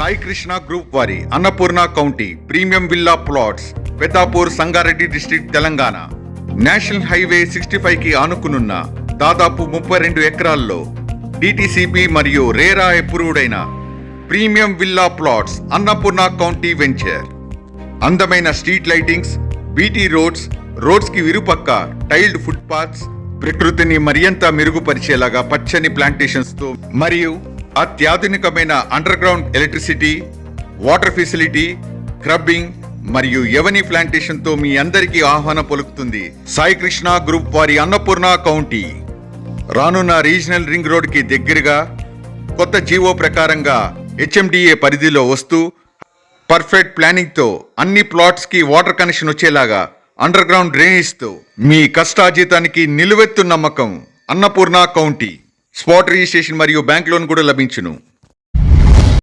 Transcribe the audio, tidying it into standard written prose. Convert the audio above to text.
Sai Krishna group వారి Annapurna county premium villa plots, Peddapur, Sangareddy district, Telangana. National highway 65కి ఆనుకునున్న దాదాపు 32 ఎకరాల్లో డిటిసిపి మరియు రేరా అప్రూవ్డ్ అయిన premium villa plots Annapurna county venture. అందమైన స్ట్రీట్ లైటింగ్స్, బీటీ రోడ్స్ కి విరుపక్క టైల్డ్ ఫుట్ పాత్స్, ప్రకృతిని మరింత మెరుగుపరిచేలాగా పచ్చని ప్లాంటేషన్స్ తో మరియు అత్యాధునికమైన underground electricity, water facility, kerbing మరియు యవని ప్లాంటేషన్ తో మీ అందరికీ ఆహ్వానం పలుకుతుంది సాయి కృష్ణ గ్రూప్ వారి అన్నపూర్ణ కౌంటీ. రానున్న రీజనల్ రింగ్ రోడ్ కి దగ్గరగా కొత్త జీవో ప్రకారంగా హెచ్ఎండిఏ పరిధిలో వస్తూ పర్ఫెక్ట్ ప్లానింగ్ తో అన్ని ప్లాట్స్ కి వాటర్ కనెక్షన్ వచ్చేలాగా అండర్ గ్రౌండ్ డ్రైనేజ్ తో మీ కష్టార్జితానికి నిలువెత్తు నమ్మకం అన్నపూర్ణ కౌంటీ. స్పాట్ రిజిస్ట్రేషన్ మరియు బ్యాంక్ లోన్ కూడా లభించును.